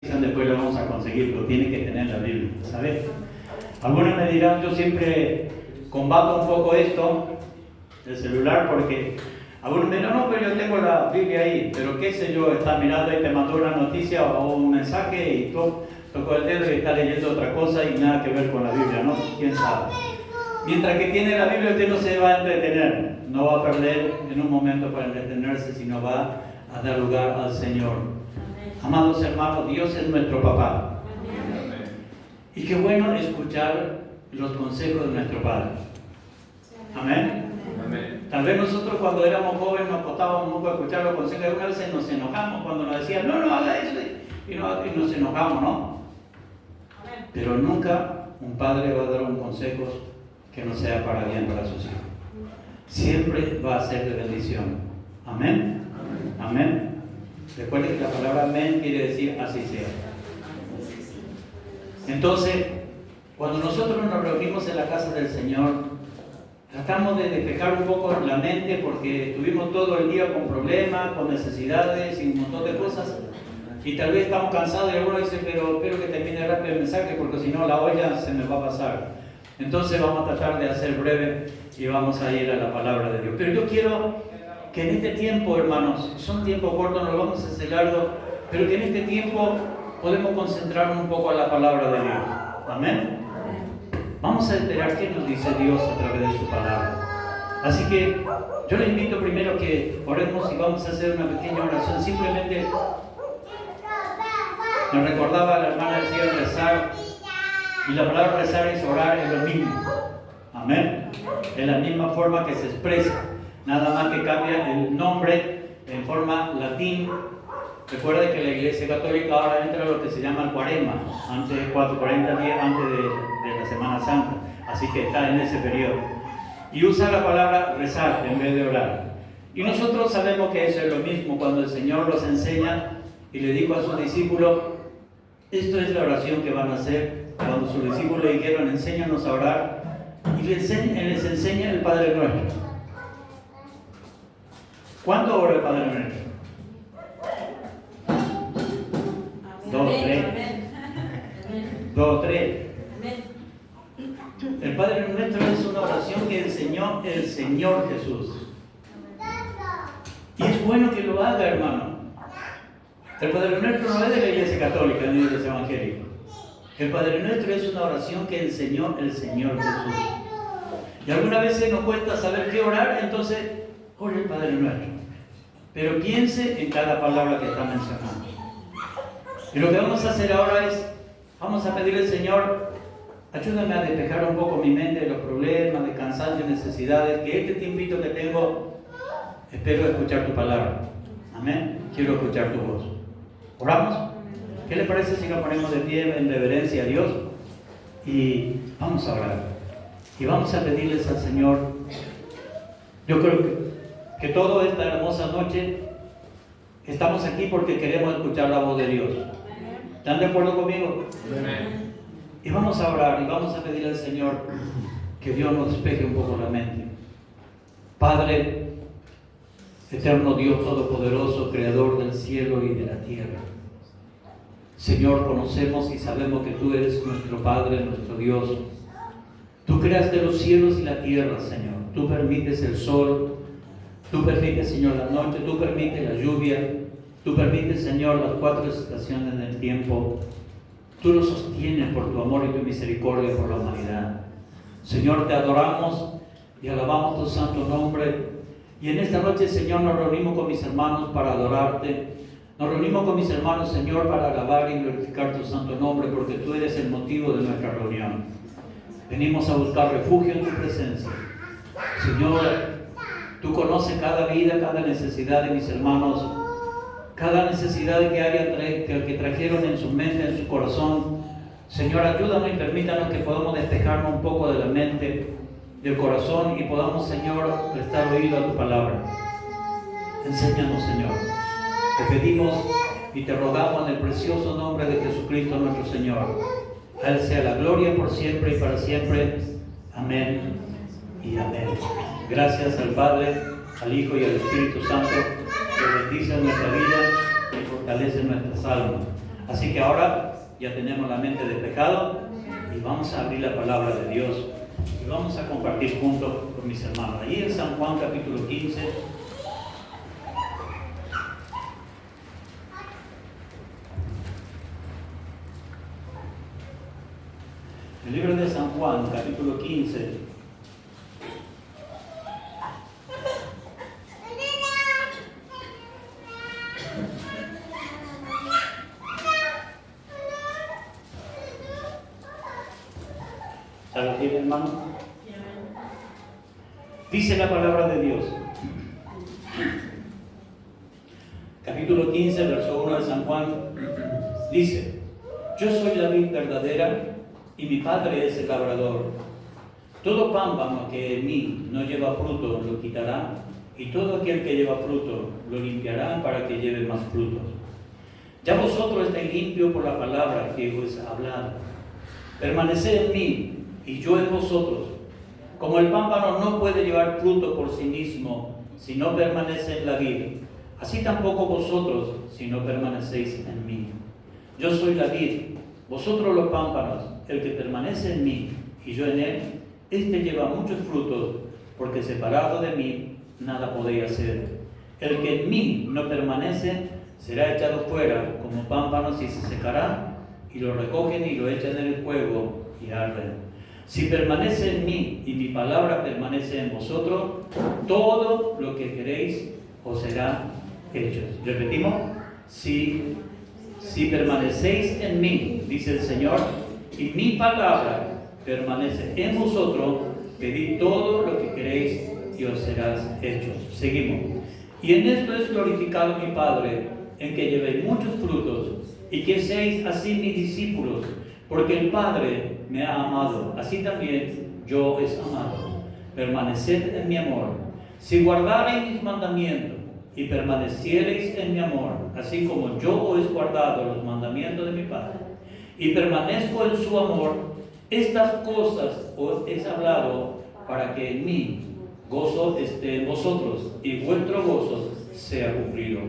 después lo vamos a conseguir, pero tiene que tener la Biblia, ¿sabes? Algunos me dirán, yo siempre combato un poco esto del celular porque algunos me dirán, no, pero yo tengo la Biblia ahí, pero qué sé yo, está mirando y te mandó una noticia o un mensaje y tocó el dedo y está leyendo otra cosa y nada que ver con la Biblia, ¿no? ¿Quién sabe? Mientras que tiene la Biblia, usted no se va a entretener, no va a perder en un momento para entretenerse, sino va a dar lugar al Señor. Amados hermanos, Dios es nuestro papá. Y qué bueno escuchar los consejos de nuestro Padre. Amén. Tal vez nosotros cuando éramos jóvenes nos costábamos mucho escuchar los consejos. Algunas veces nos enojamos cuando nos decían, no haga eso, y nos enojamos, ¿no? Pero nunca un padre va a dar un consejo que no sea para bien para sus hijos. Siempre va a ser de bendición. Amén. Amén. Recuerden que la palabra amén quiere decir así sea. Entonces, cuando nosotros nos reunimos en la casa del Señor, tratamos de despejar un poco la mente porque estuvimos todo el día con problemas, con necesidades y un montón de cosas. Y tal vez estamos cansados y algunos dicen, pero espero que termine rápido el mensaje porque si no la olla se me va a pasar. Entonces vamos a tratar de hacer breve y vamos a ir a la palabra de Dios. Pero yo quiero que en este tiempo, hermanos, son tiempos cortos, no lo vamos a hacer largo, pero que en este tiempo podemos concentrarnos un poco en la palabra de Dios. Amén. Vamos a esperar qué nos dice Dios a través de su palabra. Así que yo les invito primero que oremos y vamos a hacer una pequeña oración. Simplemente nos recordaba la hermana decía rezar, y la palabra rezar es orar, es lo mismo. Amén. Es la misma forma que se expresa. Nada más que cambia el nombre en forma latín. Recuerden que la Iglesia Católica ahora entra en lo que se llama el Cuaresma, antes de 40 días antes de la Semana Santa. Así que está en ese periodo. Y usa la palabra rezar en vez de orar. Y nosotros sabemos que eso es lo mismo cuando el Señor los enseña y le dijo a sus discípulos, esto es la oración que van a hacer. Cuando sus discípulos le dijeron, enséñanos a orar, y les enseña el Padre Nuestro. ¿Cuándo ora el Padre Nuestro? 2, 3. El Padre Nuestro es una oración que enseñó el Señor Jesús. Y es bueno que lo haga, hermano. El Padre Nuestro no es de la Iglesia Católica ni de la Iglesia Evangélica. El Padre Nuestro es una oración que enseñó el Señor Jesús. Y algunas veces nos cuesta saber qué orar, entonces ore el Padre Nuestro. Pero piense en cada palabra que está mencionando. Y lo que vamos a hacer ahora es, vamos a pedirle al Señor, ayúdame a despejar un poco mi mente de los problemas, de cansancio, necesidades, que este tiempito que tengo, espero escuchar tu palabra. Amén. Quiero escuchar tu voz. ¿Oramos? ¿Qué le parece si nos ponemos de pie en reverencia a Dios? Y vamos a orar. Y vamos a pedirles al Señor, yo creo que toda esta hermosa noche estamos aquí porque queremos escuchar la voz de Dios. ¿Están de acuerdo conmigo? Amén. Y vamos a orar y vamos a pedirle al Señor que Dios nos despeje un poco la mente. Padre, eterno Dios todopoderoso, creador del cielo y de la tierra. Señor, conocemos y sabemos que tú eres nuestro Padre, nuestro Dios. Tú creas de los cielos y la tierra, Señor. Tú permites el sol, tú permites, Señor, la noche, tú permites la lluvia, tú permites, Señor, las 4 estaciones del tiempo. Tú lo sostienes por tu amor y tu misericordia por la humanidad. Señor, te adoramos y alabamos tu santo nombre. Y en esta noche, Señor, nos reunimos con mis hermanos para adorarte. Nos reunimos con mis hermanos, Señor, para alabar y glorificar tu santo nombre, porque tú eres el motivo de nuestra reunión. Venimos a buscar refugio en tu presencia. Señor, tú conoces cada vida, cada necesidad de mis hermanos, cada necesidad que trajeron en su mente, en su corazón. Señor, ayúdanos y permítanos que podamos despejarnos un poco de la mente, del corazón y podamos, Señor, prestar oído a tu palabra. Enséñanos, Señor. Te pedimos y te rogamos en el precioso nombre de Jesucristo nuestro Señor. A Él sea la gloria por siempre y para siempre. Amén y amén. Gracias al Padre, al Hijo y al Espíritu Santo, que bendice nuestra vida y fortalece nuestras almas. Así que ahora ya tenemos la mente despejada y vamos a abrir la palabra de Dios y vamos a compartir juntos con mis hermanos. Ahí en San Juan capítulo 15. El libro de San Juan capítulo 15. ¿Lo tiene, hermano? Dice la palabra de Dios. Capítulo 15, verso 1 de San Juan. Dice: Yo soy la vid verdadera y mi Padre es el labrador. Todo pámpano que en mí no lleva fruto lo quitará, y todo aquel que lleva fruto lo limpiará para que lleve más frutos. Ya vosotros estáis limpios por la palabra que os he hablado. Permaneced en mí y yo en vosotros. Como el pámpano no puede llevar fruto por sí mismo si no permanece en la vid, así tampoco vosotros si no permanecéis en mí. Yo soy la vid, vosotros los pámpanos. El que permanece en mí y yo en él, éste lleva muchos frutos, porque separado de mí nada podéis hacer. El que en mí no permanece será echado fuera como pámpanos y se secará, y lo recogen y lo echan en el fuego y arden. Si permanece en mí y mi palabra permanece en vosotros, todo lo que queréis os será hecho. Repetimos: si permanecéis en mí, dice el Señor, y mi palabra permanece en vosotros, pedid todo lo que queréis y os será hecho. Seguimos. Y en esto es glorificado mi Padre, en que llevéis muchos frutos y que seáis así mis discípulos, porque el Padre me ha amado, así también yo os he amado. Permaneced en mi amor. Si guardareis mis mandamientos y permaneciereis en mi amor, así como yo os he guardado los mandamientos de mi Padre, y permanezco en su amor, estas cosas os he hablado para que en mí gozo esté en vosotros y vuestro gozo sea cumplido.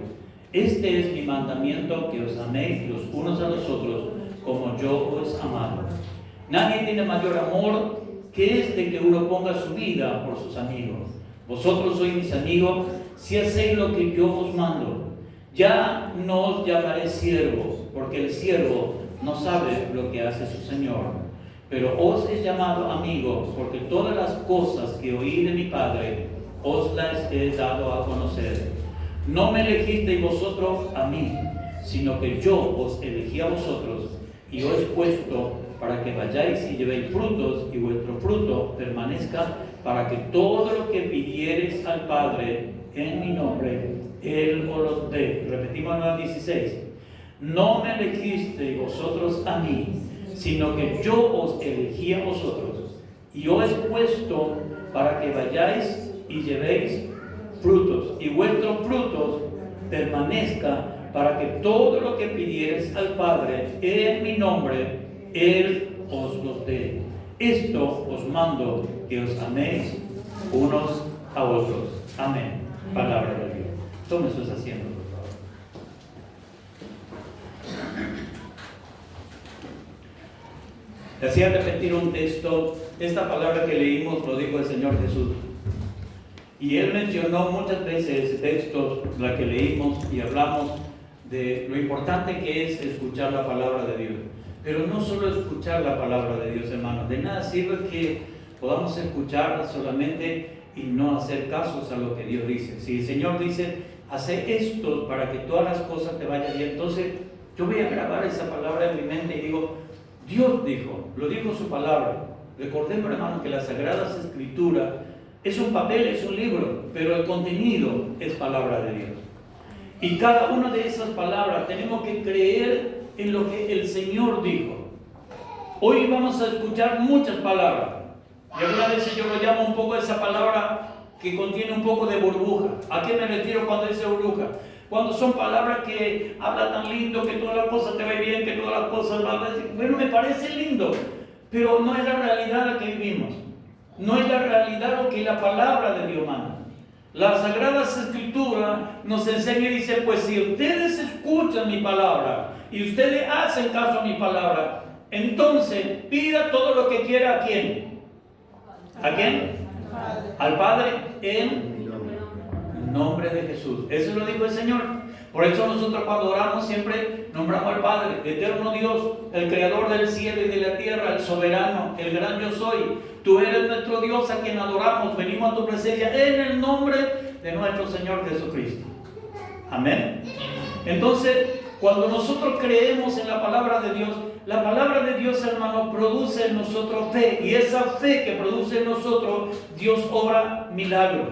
Este es mi mandamiento, que os améis los unos a los otros como yo os he amado. Nadie tiene mayor amor que este, que uno ponga su vida por sus amigos. Vosotros sois mis amigos si hacéis lo que yo os mando. Ya no os llamaré siervos, porque el siervo no sabe lo que hace su Señor. Pero os he llamado amigos, porque todas las cosas que oí de mi Padre os las he dado a conocer. No me elegisteis vosotros a mí, sino que yo os elegí a vosotros y os he puesto para que vayáis y llevéis frutos, y vuestro fruto permanezca, para que todo lo que pidiereis al Padre en mi nombre, Él os lo dé. Repetimos en el 16. No me elegisteis vosotros a mí, sino que yo os elegí a vosotros, y os he puesto para que vayáis y llevéis frutos, y vuestros frutos permanezca, para que todo lo que pidiereis al Padre en mi nombre, Él os los dé. Esto os mando, que os améis unos a otros. Amén. Palabra de Dios. Tome sus asientos, por favor. Hacía repetir un texto. Esta palabra que leímos lo dijo el Señor Jesús. Y Él mencionó muchas veces ese texto, la que leímos, y hablamos de lo importante que es escuchar la palabra de Dios. Pero no solo escuchar la palabra de Dios, hermanos. De nada sirve que podamos escucharla solamente y no hacer casos a lo que Dios dice. Si el Señor dice, hace esto para que todas las cosas te vayan bien, entonces yo voy a grabar esa palabra en mi mente y digo, Dios dijo, lo dijo su palabra. Recordemos, hermanos, que las Sagradas Escrituras es un papel, es un libro, pero el contenido es palabra de Dios. Y cada una de esas palabras tenemos que creer en lo que el Señor dijo. Hoy vamos a escuchar muchas palabras. Y algunas veces yo lo llamo un poco esa palabra que contiene un poco de burbuja. ¿A qué me refiero cuando dice burbuja? Cuando son palabras que hablan tan lindo, que todas las cosas te van bien, que todas las cosas van a decir, bueno, me parece lindo, pero no es la realidad la que vivimos. No es la realidad lo que la palabra de Dios manda. La Sagrada Escritura nos enseña y dice, pues si ustedes escuchan mi palabra y ustedes hacen caso a mi palabra, entonces pida todo lo que quiera. ¿A quién? ¿A quién? Al Padre en nombre de Jesús. Eso lo dijo el Señor. Por eso nosotros cuando oramos siempre nombramos al Padre, eterno Dios, el creador del cielo y de la tierra, el soberano, el gran yo soy. Tú eres nuestro Dios a quien adoramos. Venimos a tu presencia en el nombre de nuestro Señor Jesucristo. Amén. Entonces, cuando nosotros creemos en la palabra de Dios, hermano, produce en nosotros fe. Y esa fe que produce en nosotros, Dios obra milagros.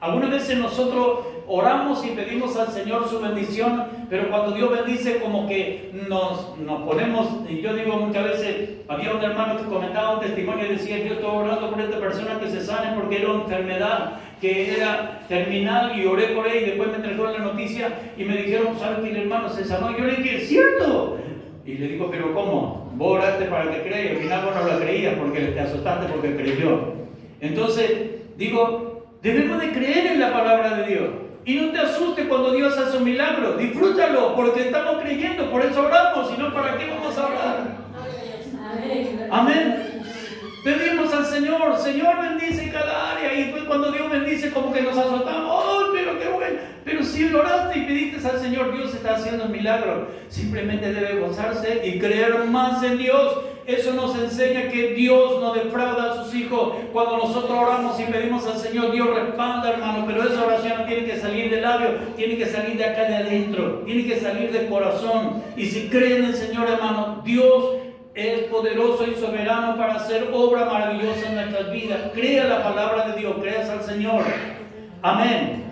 Algunas veces nosotros oramos y pedimos al Señor su bendición, pero cuando Dios bendice como que nos ponemos, y yo digo muchas veces, había un hermano que comentaba un testimonio y decía, yo estoy orando por esta persona que se sane porque era una enfermedad que era terminal y oré por él y después me trajeron la noticia y me dijeron, ¿sabes que el hermano se sanó? Y yo le dije, ¿es cierto? Y le digo, ¿pero cómo? Vos oraste para que crea y al final vos no la creías porque te asustaste porque creyó. Entonces, digo, debemos de creer en la palabra de Dios. Y no te asustes cuando Dios hace un milagro. Disfrútalo porque estamos creyendo. Por eso oramos. Si no, ¿para qué vamos a orar? Amén. Pedimos al Señor. Señor, bendice cada área. Y después cuando Dios bendice, como que nos asustamos. ¡Oh, pero qué bueno! Pero si oraste y pediste al Señor, Dios está haciendo un milagro. Simplemente debe gozarse y creer más en Dios. Eso nos enseña que Dios no defrauda a sus hijos. Cuando nosotros oramos y pedimos al Señor, Dios respalda, hermano. Pero esa oración no tiene que salir del labio, tiene que salir de acá de adentro, tiene que salir del corazón. Y si creen en el Señor, hermano, Dios es poderoso y soberano para hacer obra maravillosa en nuestras vidas. Crea la palabra de Dios, creas al Señor. Amén.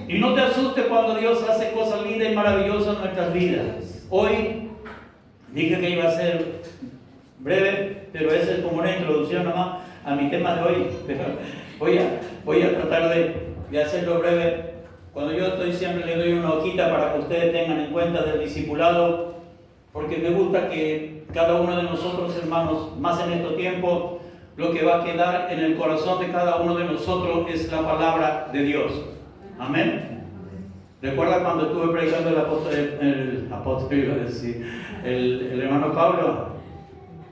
Y no te asustes cuando Dios hace cosas lindas y maravillosas en nuestras vidas. Hoy dije que iba a ser breve, pero esa es como una introducción nomás a mi tema de hoy. Pero voy a tratar de hacerlo breve. Cuando yo estoy siempre le doy una hojita para que ustedes tengan en cuenta del discipulado, porque me gusta que cada uno de nosotros, hermanos, más en estos tiempos, lo que va a quedar en el corazón de cada uno de nosotros es la palabra de Dios. Amén. ¿Recuerda cuando estuve predicando el apóstol, iba a decir, el hermano Pablo?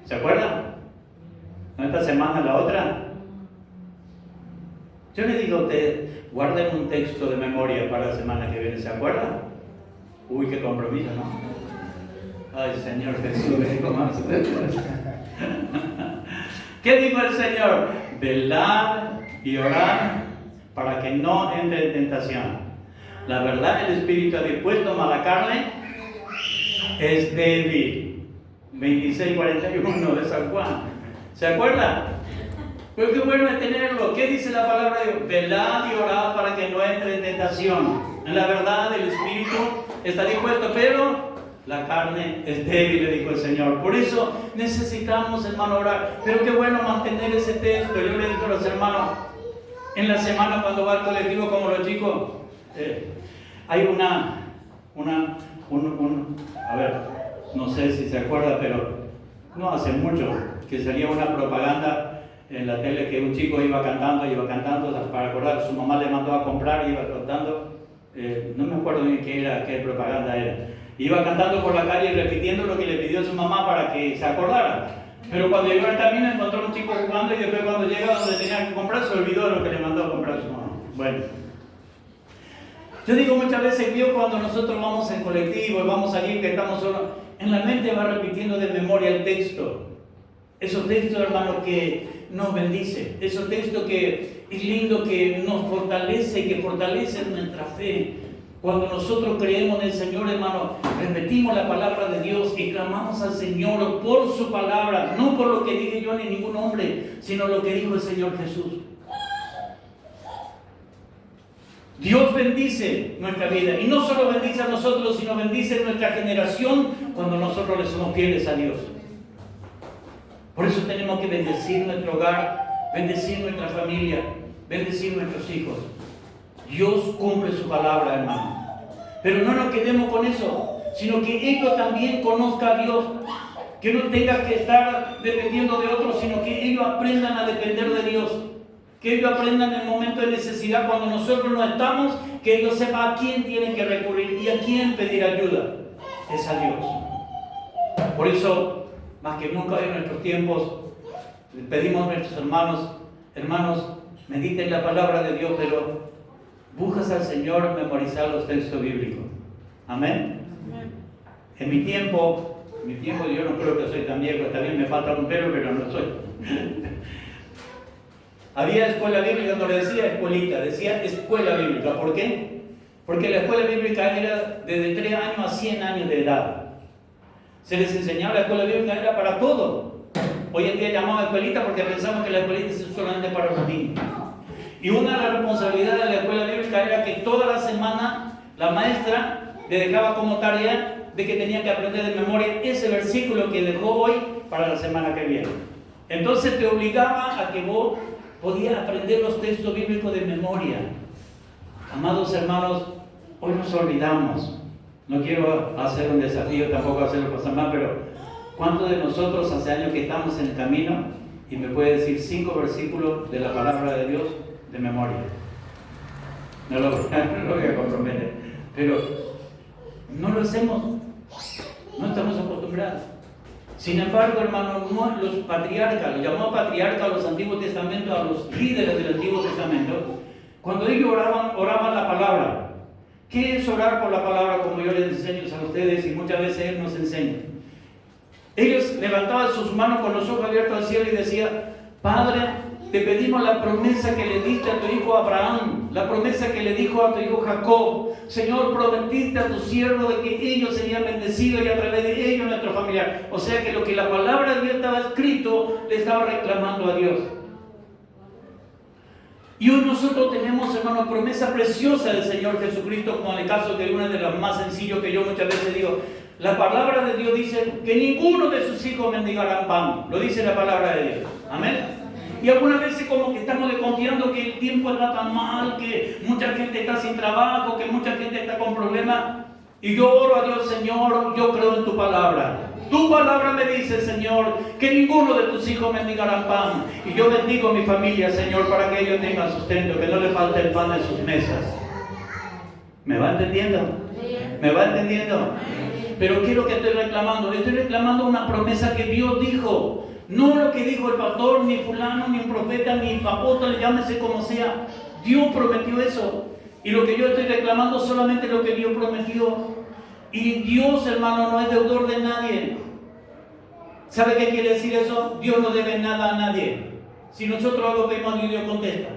¿Se acuerdan? ¿No esta semana la otra? Yo le digo a ustedes, guarden un texto de memoria para la semana que viene, ¿se acuerdan? Uy, qué compromiso, ¿no? Ay, Señor Jesús, ¿cómo ¿qué dijo el Señor? Velad y orad para que no entre en tentación. La verdad, el espíritu dispuesto, mas la carne es débil. 26:41 de San Juan. ¿Se acuerdan? Pues qué bueno es tenerlo. ¿Qué dice la palabra de Dios? Velad y orad para que no entre en tentación. En la verdad, el espíritu está dispuesto, pero la carne es débil, le dijo el Señor. Por eso necesitamos, hermano, orar. Pero qué bueno mantener ese texto. Yo le digo a los hermanos, en la semana cuando va al colectivo como los chicos, hay a ver, no sé si se acuerda, pero no hace mucho que salía una propaganda en la tele que un chico iba cantando para acordar, su mamá le mandó a comprar y iba cantando, no me acuerdo ni qué propaganda era. Iba cantando por la calle y repitiendo lo que le pidió su mamá para que se acordara. Pero cuando llegó al camino encontró a un chico jugando y después cuando llega donde tenía que comprar se olvidó de lo que le mandó a comprar su mamá. Bueno, yo digo muchas veces, Dios, cuando nosotros vamos en colectivo y vamos a salir que estamos solos, en la mente va repitiendo de memoria el texto. Esos textos, hermano, que nos bendice. Esos textos que es lindo, que nos fortalece, que fortalece nuestra fe. Cuando nosotros creemos en el Señor, hermano, repetimos la palabra de Dios y clamamos al Señor por su palabra, no por lo que dije yo ni ningún hombre, sino lo que dijo el Señor Jesús. Dios bendice nuestra vida y no solo bendice a nosotros, sino bendice nuestra generación cuando nosotros le somos fieles a Dios. Por eso tenemos que bendecir nuestro hogar, bendecir nuestra familia, bendecir nuestros hijos. Dios cumple su palabra, hermano. Pero no nos quedemos con eso, sino que ellos también conozcan a Dios. Que no tengan que estar dependiendo de otros, sino que ellos aprendan a depender de Dios. Que ellos aprendan en el momento de necesidad, cuando nosotros no estamos, que ellos sepan a quién tienen que recurrir y a quién pedir ayuda. Es a Dios. Por eso, más que nunca en nuestros tiempos, le pedimos a nuestros hermanos, mediten la palabra de Dios, pero buscas al Señor memorizar los textos bíblicos. Amén. En mi tiempo yo no creo que soy tan viejo, también me falta un pelo, pero no soy. Había escuela bíblica, no le decía escuelita, decía escuela bíblica. ¿Por qué? Porque la escuela bíblica era desde 3 años a 100 años de edad. Se les enseñaba, la escuela bíblica era para todo. Hoy en día llamamos escuelita porque pensamos que la escuelita es solamente para los niños. Y una de las responsabilidades de la escuela bíblica era que toda la semana la maestra le dejaba como tarea de que tenía que aprender de memoria ese versículo que dejó hoy para la semana que viene. Entonces te obligaba a que vos podías aprender los textos bíblicos de memoria. Amados hermanos, hoy nos olvidamos. No quiero hacer un desafío, tampoco hacerlo pasar mal, pero ¿cuántos de nosotros hace años que estamos en el camino y me puede decir 5 versículos de la palabra de Dios de memoria? No lo voy a comprometer, pero no lo hacemos, no estamos acostumbrados. Sin embargo, hermanos, los patriarcas, los llamados patriarcas a los Antiguos Testamentos, a los líderes del Antiguo Testamento, cuando ellos oraban la palabra. ¿Qué es orar por la palabra? Como yo les enseño a ustedes y muchas veces Él nos enseña. Ellos levantaban sus manos con los ojos abiertos al cielo y decían: Padre, te pedimos la promesa que le diste a tu hijo Abraham, la promesa que le dijo a tu hijo Jacob. Señor, prometiste a tu siervo de que ellos serían bendecidos y a través de ellos nuestro familiar. O sea que lo que la palabra de Dios estaba escrito, le estaba reclamando a Dios. Y hoy nosotros tenemos, hermanos, promesa preciosa del Señor Jesucristo, como en el caso de una de las más sencillas que yo muchas veces digo. La palabra de Dios dice que ninguno de sus hijos mendigarán pan. Lo dice la palabra de Dios. Amén. Y algunas veces como que estamos confiando que el tiempo está tan mal, que mucha gente está sin trabajo, que mucha gente está con problemas. Y yo oro a Dios: Señor, yo creo en tu palabra. Tu palabra me dice, Señor, que ninguno de tus hijos mendigarán pan. Y yo bendigo a mi familia, Señor, para que ellos tengan sustento, que no le falte el pan en sus mesas. ¿Me va entendiendo? ¿Me va entendiendo? Pero ¿qué es lo que estoy reclamando? Estoy reclamando una promesa que Dios dijo. No lo que dijo el pastor, ni fulano, ni un profeta, ni apóstol, llámese como sea. Dios prometió eso. Y lo que yo estoy reclamando solamente es lo que Dios prometió. Y Dios, hermano, no es deudor de nadie. ¿Sabe qué quiere decir eso? Dios no debe nada a nadie. Si nosotros algo pedimos, Dios contesta.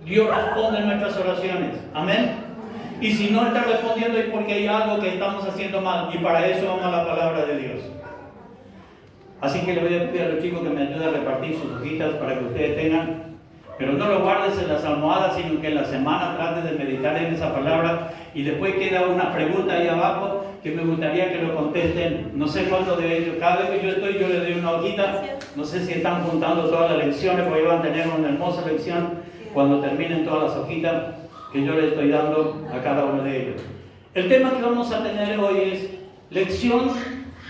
Dios responde en nuestras oraciones. Amén. Y si no está respondiendo es porque hay algo que estamos haciendo mal. Y para eso vamos a la palabra de Dios. Así que le voy a pedir a los chicos que me ayuden a repartir sus hojitas para que ustedes tengan. Pero no lo guardes en las almohadas, sino que en la semana trates de meditar en esa palabra. Y después queda una pregunta ahí abajo que me gustaría que lo contesten. No sé cuántos de ellos, cada vez que yo estoy, yo les doy una hojita. No sé si están juntando todas las lecciones, porque van a tener una hermosa lección cuando terminen todas las hojitas que yo les estoy dando a cada uno de ellos. El tema que vamos a tener hoy es lección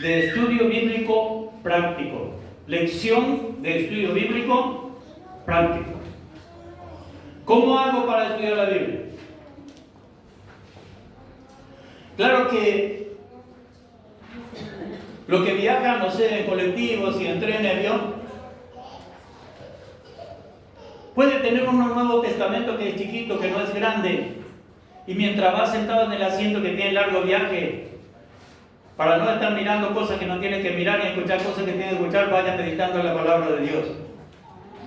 de estudio bíblico práctico. Lección de estudio bíblico práctico. ¿Cómo hago para estudiar la Biblia? Claro que los que viajan, no sé, en colectivos y en tren, en avión, puede tener un Nuevo Testamento que es chiquito, que no es grande, y mientras va sentado en el asiento que tiene largo viaje, para no estar mirando cosas que no tiene que mirar y escuchar cosas que tiene que escuchar, vaya meditando en la palabra de Dios.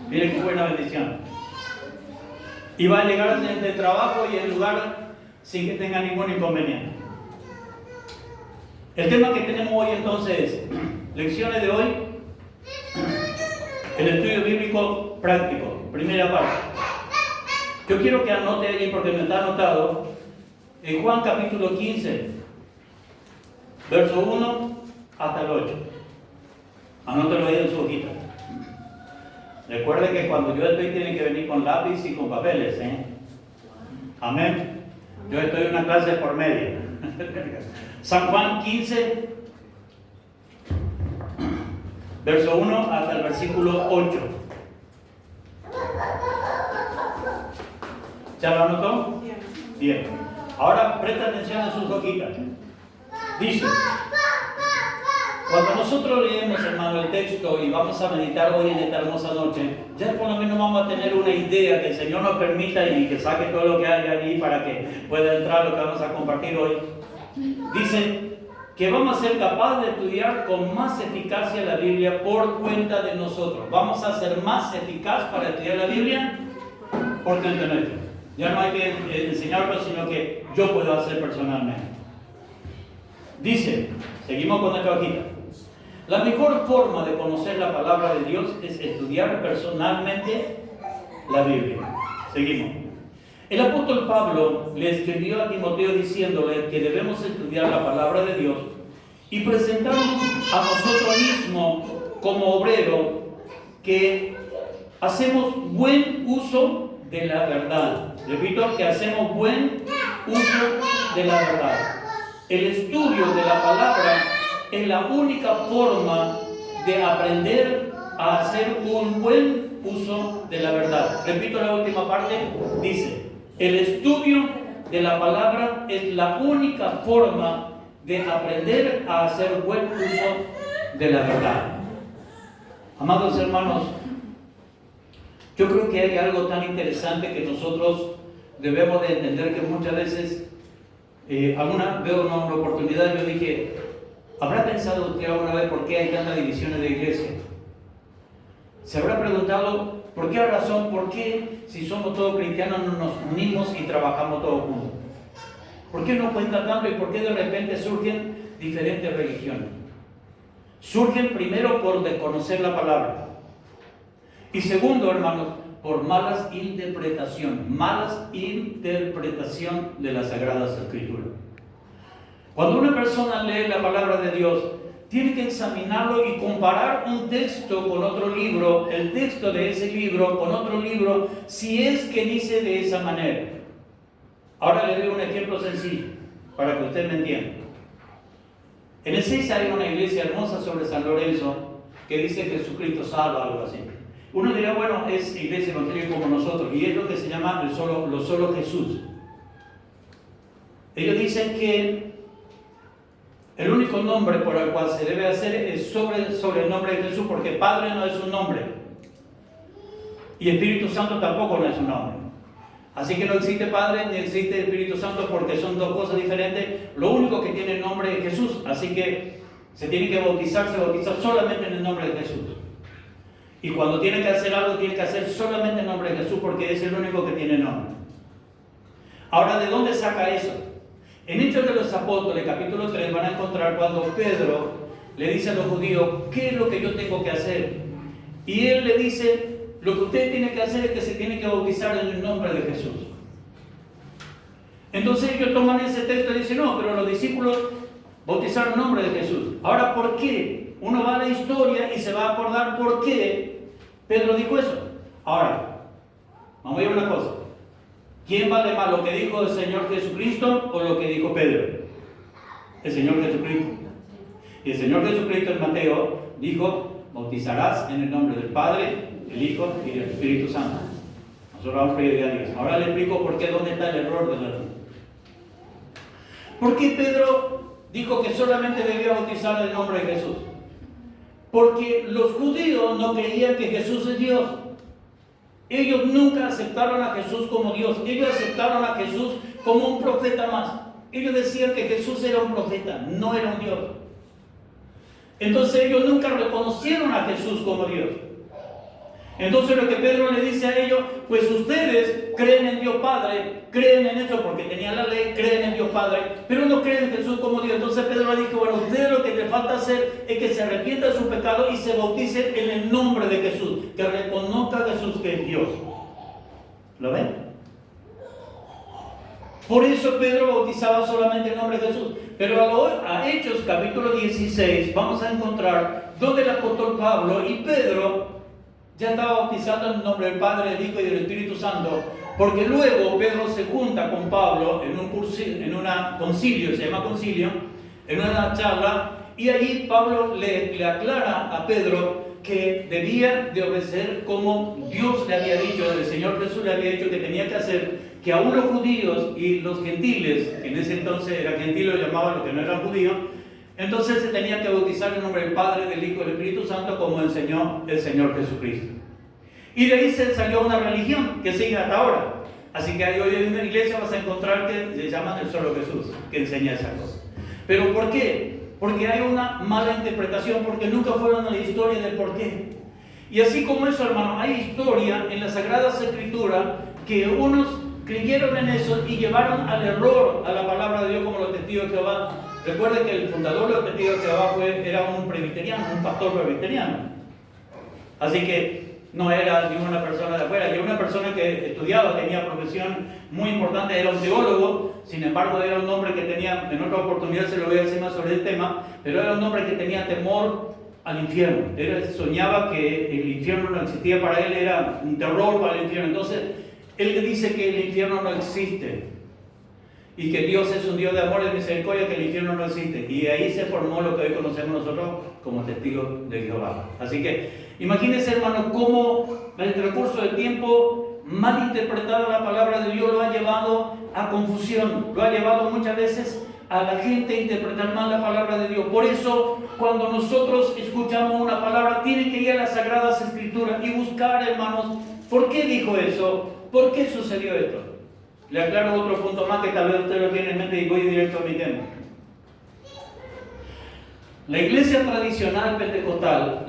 Miren qué buena bendición. Y va a llegar al trabajo y el lugar sin que tenga ningún inconveniente. El tema que tenemos hoy entonces es lecciones de hoy, el estudio bíblico práctico, primera parte. Yo quiero que anote allí porque me está anotado en Juan capítulo 15, verso 1 hasta el 8. Anótelo ahí en su hojita. Recuerde que cuando yo estoy, tiene que venir con lápiz y con papeles, ¿eh? Amén. Yo estoy en una clase por media. San Juan 15, verso 1 hasta el versículo 8. ¿Ya lo anotó? Bien. Ahora presta atención a sus hojitas. Dice, cuando nosotros leemos, hermano, el texto y vamos a meditar hoy en esta hermosa noche, ya por lo menos vamos a tener una idea, que el Señor nos permita y que saque todo lo que hay allí para que pueda entrar lo que vamos a compartir hoy. Dice que vamos a ser capaces de estudiar con más eficacia la Biblia por cuenta de nosotros. Vamos a ser más eficaz para estudiar la Biblia por cuenta nuestra. Ya no hay que enseñarlo, sino que yo puedo hacer personalmente. Dice, seguimos con nuestra hojita. La mejor forma de conocer la palabra de Dios es estudiar personalmente la Biblia. Seguimos. El apóstol Pablo le escribió a Timoteo diciéndole que debemos estudiar la palabra de Dios y presentarnos a nosotros mismos como obreros que hacemos buen uso de la verdad. Repito, que hacemos buen uso de la verdad. El estudio de la palabra es la única forma de aprender a hacer un buen uso de la verdad. Repito la última parte, dice, el estudio de la palabra es la única forma de aprender a hacer buen uso de la verdad. Amados hermanos, yo creo que hay algo tan interesante que nosotros debemos de entender, que muchas veces, veo una oportunidad, yo dije, ¿habrá pensado usted alguna vez por qué hay tantas divisiones de iglesia? ¿Se habrá preguntado por qué razón, por qué si somos todos cristianos no nos unimos y trabajamos todos juntos? ¿Por qué no cuenta tanto y por qué de repente surgen diferentes religiones? Surgen primero por desconocer la palabra. Y segundo, hermanos, por malas interpretación de las Sagradas Escrituras. Cuando una persona lee la palabra de Dios, tiene que examinarlo y comparar un texto con otro libro, el texto de ese libro con otro libro, si es que dice de esa manera. Ahora le doy un ejemplo sencillo, para que usted me entienda. En el 6 hay una iglesia hermosa sobre San Lorenzo, que dice que Jesucristo salva, algo así. Uno dirá, bueno, es iglesia evangélica como nosotros, y es lo que se llama lo solo Jesús. Ellos dicen que el único nombre por el cual se debe hacer es sobre el nombre de Jesús, porque Padre no es un nombre, y Espíritu Santo tampoco no es un nombre. Así que no existe Padre ni existe Espíritu Santo, porque son dos cosas diferentes. Lo único que tiene el nombre es Jesús, así que se tiene que bautizar, se bautiza solamente en el nombre de Jesús. Y cuando tiene que hacer algo, tiene que hacer solamente en nombre de Jesús, porque es el único que tiene nombre. Ahora, ¿de dónde saca eso? En Hechos de los Apóstoles, capítulo 3, van a encontrar cuando Pedro le dice a los judíos, ¿qué es lo que yo tengo que hacer? Y él le dice, lo que usted tiene que hacer es que se tiene que bautizar en el nombre de Jesús. Entonces ellos toman ese texto y dicen, no, pero los discípulos bautizaron en nombre de Jesús. Ahora, ¿por qué? Uno va a la historia y se va a acordar por qué Pedro dijo eso. Ahora, vamos a ver una cosa. ¿Quién vale más, lo que dijo el Señor Jesucristo o lo que dijo Pedro? El Señor Jesucristo. Y el Señor Jesucristo en Mateo dijo, bautizarás en el nombre del Padre, el Hijo y el Espíritu Santo. Nosotros vamos a pedir a Dios. Ahora le explico por qué, dónde está el error de la ley. ¿Por qué Pedro dijo que solamente debía bautizar en el nombre de Jesús? Porque los judíos no creían que Jesús es Dios. Ellos nunca aceptaron a Jesús como Dios. Ellos aceptaron a Jesús como un profeta más. Ellos decían que Jesús era un profeta, no era un Dios. Entonces ellos nunca reconocieron a Jesús como Dios. Entonces lo que Pedro le dice a ellos, pues ustedes creen en Dios Padre, creen en eso porque tenían la ley, creen en Dios Padre, pero no creen en Jesús como Dios. Entonces Pedro le dijo, bueno, ustedes lo que les falta hacer es que se arrepientan de su pecado y se bauticen en el nombre de Jesús, que reconozca a Jesús que es Dios. ¿Lo ven? Por eso Pedro bautizaba solamente en nombre de Jesús. Pero a Hechos capítulo 16 vamos a encontrar donde el apóstol Pablo y Pedro ya estaba bautizando en el nombre del Padre, del Hijo y del Espíritu Santo, porque luego Pedro se junta con Pablo en un concilio, se llama concilio, en una charla, Y allí Pablo le aclara a Pedro que debía de obedecer como Dios le había dicho, el Señor Jesús le había dicho que tenía que hacer, que aún los judíos y los gentiles, que en ese entonces era gentil, lo llamaban los que no eran judíos, entonces se tenía que bautizar en nombre del Padre, del Hijo y del Espíritu Santo, como enseñó el Señor Jesucristo. Y de ahí se salió una religión que sigue hasta ahora. Así que hoy en una iglesia vas a encontrar que se llaman el solo Jesús, que enseña esa cosa. ¿Pero por qué? Porque hay una mala interpretación, porque nunca fueron a la historia del por qué. Y así como eso, hermano, hay historia en las Sagradas Escrituras que unos creyeron en eso y llevaron al error a la palabra de Dios, como los testigos de Jehová. Recuerden que el fundador de los testigos de Jehová era un presbiteriano, un pastor presbiteriano. Así que no era ninguna persona de afuera, era una persona que estudiaba, tenía profesión muy importante, era un teólogo. Sin embargo, era un hombre que tenía, en otra oportunidad se lo voy a decir más sobre el tema, pero era un hombre que tenía temor al infierno. Soñaba que el infierno no existía para él, era un terror para el infierno. Entonces, él le dice que el infierno no existe y que Dios es un Dios de amor y de misericordia, que el infierno no existe. Y ahí se formó lo que hoy conocemos nosotros como testigos de Jehová. Así que imagínense, hermano, cómo en el transcurso del tiempo, mal interpretada la palabra de Dios lo ha llevado a confusión, lo ha llevado muchas veces a la gente a interpretar mal la palabra de Dios. Por eso, cuando nosotros escuchamos una palabra, tienen que ir a las Sagradas Escrituras y buscar, hermanos, ¿por qué dijo eso? ¿Por qué sucedió esto? Le aclaro otro punto más que tal vez usted lo tiene en mente y voy directo a mi tema. La iglesia tradicional pentecostal,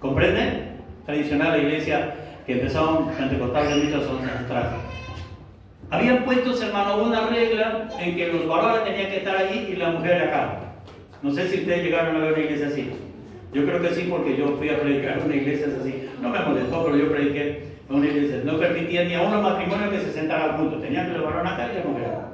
¿comprenden? Tradicional, la iglesia que empezó pentecostal de muchos años atrás. Habían puesto, hermano, una regla en que los varones tenían que estar allí y la mujer acá. No sé si ustedes llegaron a ver una iglesia así. Yo creo que sí, porque yo fui a predicar en una iglesia así. No me molestó, pero yo prediqué en una iglesia. No permitía ni a unos matrimonios que se sentaran juntos. Tenían que los varones acá y la mujer acá.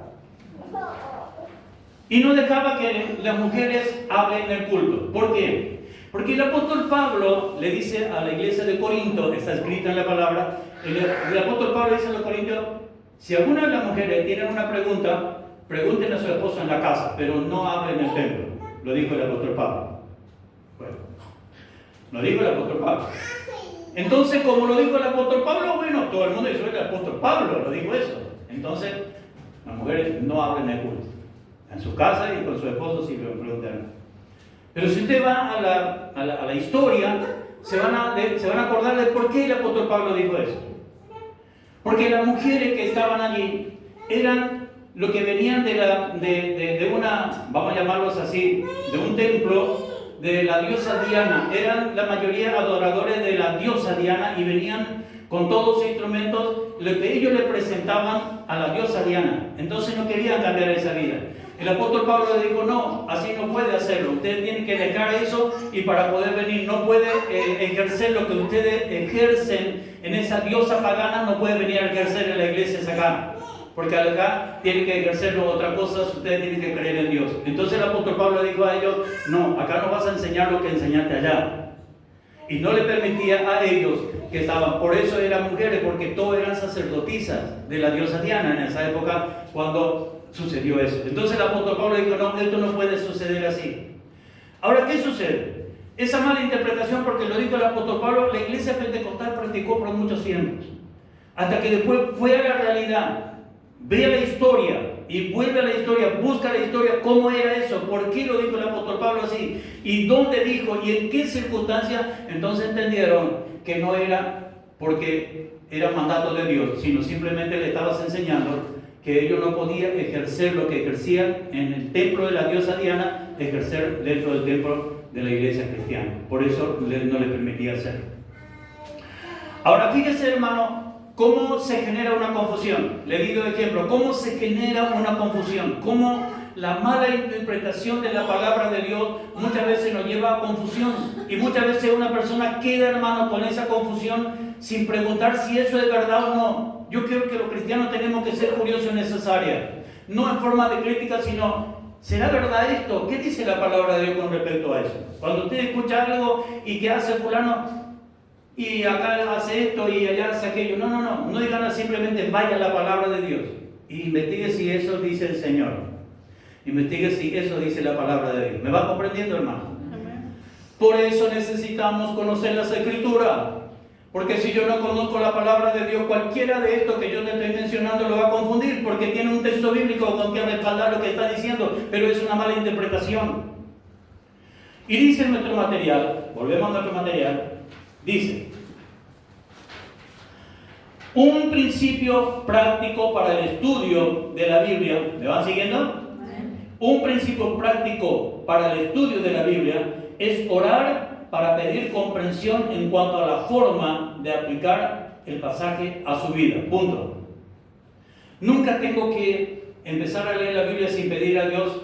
Y no dejaba que las mujeres hablen en el culto. ¿Por qué? Porque el apóstol Pablo le dice a la iglesia de Corinto, está escrito en la palabra, el apóstol Pablo dice a los corintios, si alguna de las mujeres tienen una pregunta, pregunten a su esposo en la casa, pero no hablen en el templo. Lo dijo el apóstol Pablo. Bueno, lo dijo el apóstol Pablo. Entonces, como lo dijo el apóstol Pablo, bueno, todo el mundo dice, el apóstol Pablo lo dijo eso. Entonces, las mujeres no hablen en el culto. En su casa y con su esposo sí lo preguntan. Pero si usted va a la historia, se van a acordar de por qué el apóstol Pablo dijo eso. Porque las mujeres que estaban allí eran lo que venían de una, vamos a llamarlos así, de un templo de la diosa Diana. Eran la mayoría adoradores de la diosa Diana y venían con todos los instrumentos, lo que ellos le presentaban a la diosa Diana. Entonces no querían cambiar esa vida. El apóstol Pablo le dijo, no, así no puede hacerlo. Ustedes tienen que dejar eso y para poder venir, no puede ejercer lo que ustedes ejercen en esa diosa pagana, no puede venir a ejercer en la iglesia acá. Porque acá tienen que ejercerlo otra cosa, ustedes tienen que creer en Dios. Entonces el apóstol Pablo dijo a ellos, no, acá no vas a enseñar lo que enseñaste allá. Y no le permitía a ellos que estaban, por eso eran mujeres, porque todos eran sacerdotisas de la diosa Diana en esa época cuando sucedió eso. Entonces el apóstol Pablo dijo, no, esto no puede suceder así. Ahora, ¿qué sucede? Esa mala interpretación, porque lo dijo el apóstol Pablo, la iglesia pentecostal practicó por muchos tiempos. Hasta que después fue a la realidad, ve la historia y vuelve a la historia, busca la historia, cómo era eso, por qué lo dijo el apóstol Pablo así, y dónde dijo, y en qué circunstancias. Entonces entendieron que no era porque era mandato de Dios, sino simplemente le estabas enseñando que ellos no podían ejercer lo que ejercían en el templo de la diosa Diana, ejercer dentro del templo de la iglesia cristiana. Por eso no le permitía hacerlo. Ahora fíjese, hermano, cómo se genera una confusión. Le digo de ejemplo, cómo se genera una confusión, cómo la mala interpretación de la palabra de Dios muchas veces nos lleva a confusión. Y muchas veces una persona queda, hermano, con esa confusión sin preguntar si eso es verdad o no. Yo creo que los cristianos tenemos que ser curiosos en esas áreas. No en forma de crítica, sino, ¿será verdad esto? ¿Qué dice la palabra de Dios con respecto a eso? Cuando usted escucha algo y que hace fulano, y acá hace esto y allá hace aquello. No digan simplemente vaya la palabra de Dios. Y investigue si eso dice el Señor. Investigue si eso dice la palabra de Dios. ¿Me va comprendiendo, hermano? Por eso necesitamos conocer las Escrituras. Porque si yo no conozco la palabra de Dios, cualquiera de estos que yo le estoy mencionando lo va a confundir, porque tiene un texto bíblico con que respaldar lo que está diciendo, pero es una mala interpretación. Y dice en nuestro material, volvemos a nuestro material, dice: un principio práctico para el estudio de la Biblia. ¿Me van siguiendo? Un principio práctico para el estudio de la Biblia es orar para pedir comprensión en cuanto a la forma de aplicar el pasaje a su vida. Punto. Nunca tengo que empezar a leer la Biblia sin pedir a Dios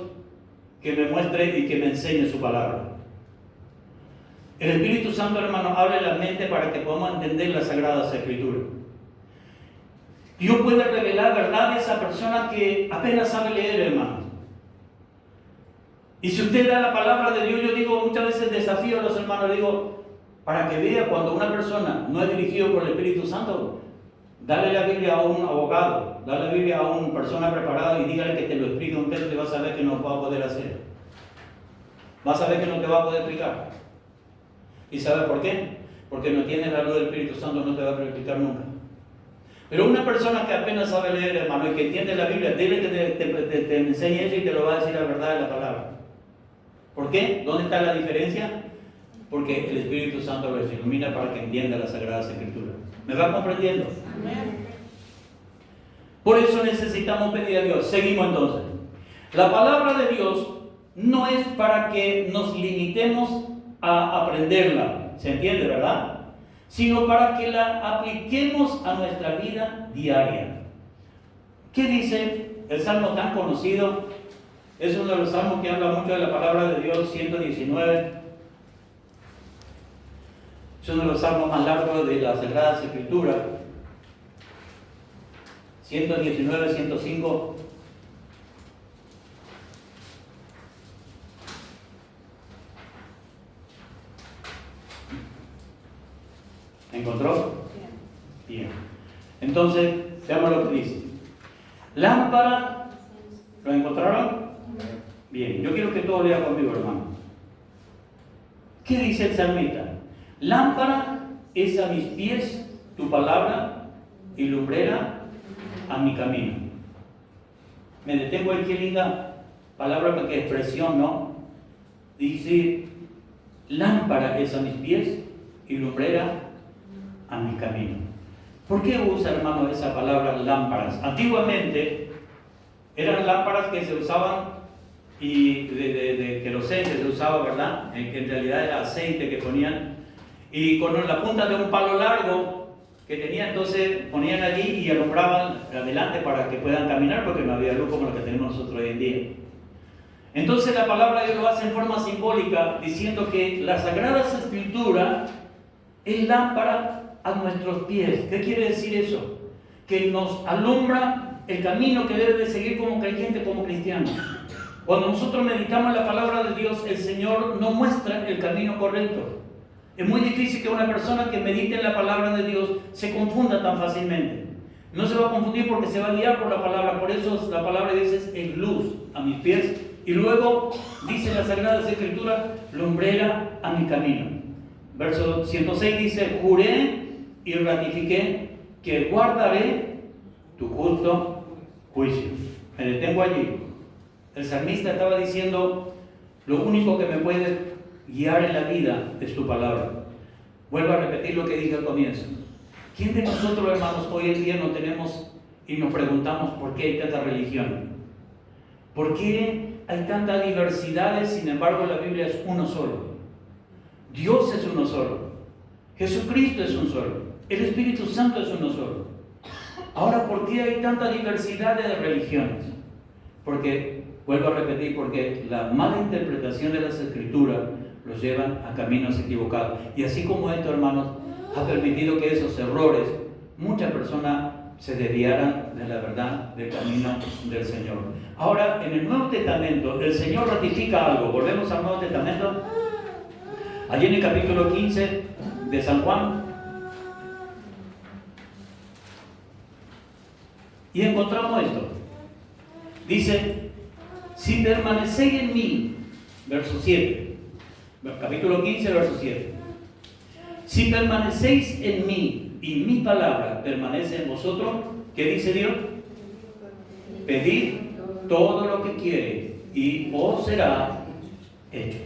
que me muestre y que me enseñe su palabra. El Espíritu Santo, hermano, abre la mente para que podamos entender las Sagradas Escrituras. Dios puede revelar verdades a personas que apenas sabe leer, hermano. Y si usted da la palabra de Dios, yo digo, muchas veces desafío a los hermanos, digo, para que vea cuando una persona no es dirigido por el Espíritu Santo, dale la Biblia a un abogado, dale la Biblia a una persona preparada y dígale que te lo explique un texto y vas a ver que no va a poder hacer. Vas a ver que no te va a poder explicar. ¿Y sabe por qué? Porque no tiene la luz del Espíritu Santo, no te va a poder explicar nunca. Pero una persona que apenas sabe leer, hermano, y que entiende la Biblia, dile que te enseñe eso y te lo va a decir la verdad de la palabra. ¿Por qué? ¿Dónde está la diferencia? Porque el Espíritu Santo los ilumina para que entienda las Sagradas Escrituras. ¿Me va comprendiendo? Amén. Por eso necesitamos pedir a Dios. Seguimos entonces. La palabra de Dios no es para que nos limitemos a aprenderla, ¿se entiende, verdad? Sino para que la apliquemos a nuestra vida diaria. ¿Qué dice el salmo tan conocido? Es uno de los salmos que habla mucho de la palabra de Dios, 119. Es uno de los salmos más largos de las Sagradas Escrituras. 119, 105. ¿Encontró? Bien. Entonces, veamos lo que dice. Lámpara, ¿lo encontraron? Bien, yo quiero que todos lean conmigo, hermano. ¿Qué dice el salmista? Lámpara es a mis pies tu palabra y lumbrera a mi camino. Me detengo aquí, qué linda palabra, porque expresión, ¿no? Dice, lámpara es a mis pies y lumbrera a mi camino. ¿Por qué usa, hermano, esa palabra lámparas? Antiguamente eran lámparas que se usaban y de queroseno se usaba, ¿verdad? Que en realidad era aceite que ponían, y con la punta de un palo largo que tenía, entonces ponían allí y alumbraban adelante para que puedan caminar, porque no había luz como la que tenemos nosotros hoy en día. Entonces la palabra de Dios lo hace en forma simbólica, diciendo que la Sagrada Escritura es lámpara a nuestros pies. ¿Qué quiere decir eso? Que nos alumbra el camino que debe de seguir como creyente, como cristiano. Cuando nosotros meditamos la palabra de Dios, el Señor nos muestra el camino correcto. Es muy difícil que una persona que medite en la palabra de Dios se confunda tan fácilmente. No se va a confundir porque se va a guiar por la palabra. Por eso la palabra de Dios es luz a mis pies. Y luego dice la Sagrada Escritura, lumbrera a mi camino. Verso 106 dice, juré y ratifiqué que guardaré tu justo juicio. Me detengo allí. El salmista estaba diciendo, lo único que me puede guiar en la vida es tu palabra. Vuelvo a repetir lo que dije al comienzo. ¿Quién de nosotros, hermanos, hoy en día no tenemos y nos preguntamos por qué hay tanta religión? ¿Por qué hay tantas diversidades? Sin embargo, la Biblia es uno solo. Dios es uno solo. Jesucristo es un solo. El Espíritu Santo es uno solo. Ahora, ¿por qué hay tanta diversidad de religiones? Porque, vuelvo a repetir, porque la mala interpretación de las Escrituras los llevan a caminos equivocados. Y así como esto, hermanos, ha permitido que esos errores, muchas personas se desviaran de la verdad del camino del Señor. Ahora, en el Nuevo Testamento, el Señor ratifica algo. Volvemos al Nuevo Testamento. Allí en el capítulo 15 de San Juan. Y encontramos esto. Dice, Si permanecéis en mí, verso 7, capítulo 15, verso 7. Si permanecéis en mí y mi palabra permanece en vosotros, ¿qué dice Dios? Pedid todo lo que quiere y os será hecho.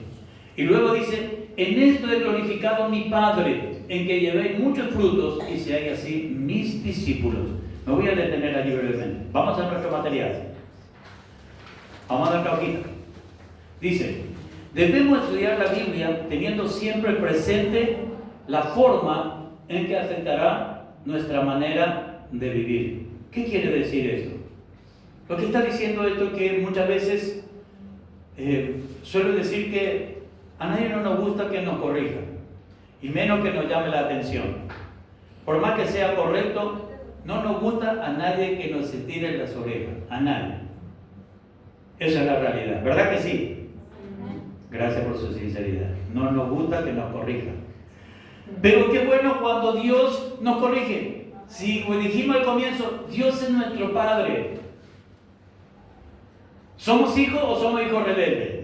Y luego dice, en esto he glorificado a mi Padre, en que llevéis muchos frutos y seáis así mis discípulos. Me voy a detener allí brevemente. Vamos a nuestro material. Vamos a nuestra hojita. Dice, debemos estudiar la Biblia teniendo siempre presente la forma en que afectará nuestra manera de vivir. ¿Qué quiere decir esto? Lo que está diciendo esto es que muchas veces suelo decir que a nadie no nos gusta que nos corrija, y menos que nos llame la atención. Por más que sea correcto, no nos gusta a nadie que nos se tire las orejas, a nadie. Esa es la realidad, ¿verdad que sí? Gracias por su sinceridad. No nos gusta que nos corrija. Pero qué bueno cuando Dios nos corrige. Si dijimos al comienzo, Dios es nuestro Padre. ¿Somos hijos o somos hijos rebeldes?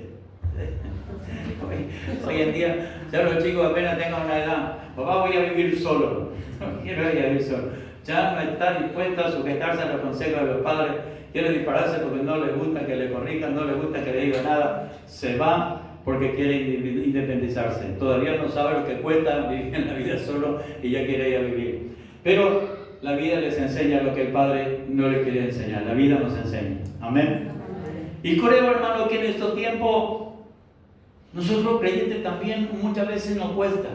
Hoy en día, ya los chicos apenas tengan una edad, papá, voy a vivir solo. No quiero ir a vivir solo. Ya no está dispuesto a sujetarse a los consejos de los padres. Quiere dispararse porque no les gusta que le corrijan, no les gusta que le digan nada. Se va porque quiere independizarse. Todavía no sabe lo que cuesta vivir en la vida solo y ya quiere ir a vivir. Pero la vida les enseña lo que el Padre no les quería enseñar. La vida nos enseña. Amén. Y creo, hermano, que en estos tiempos nosotros creyentes también muchas veces nos cuesta.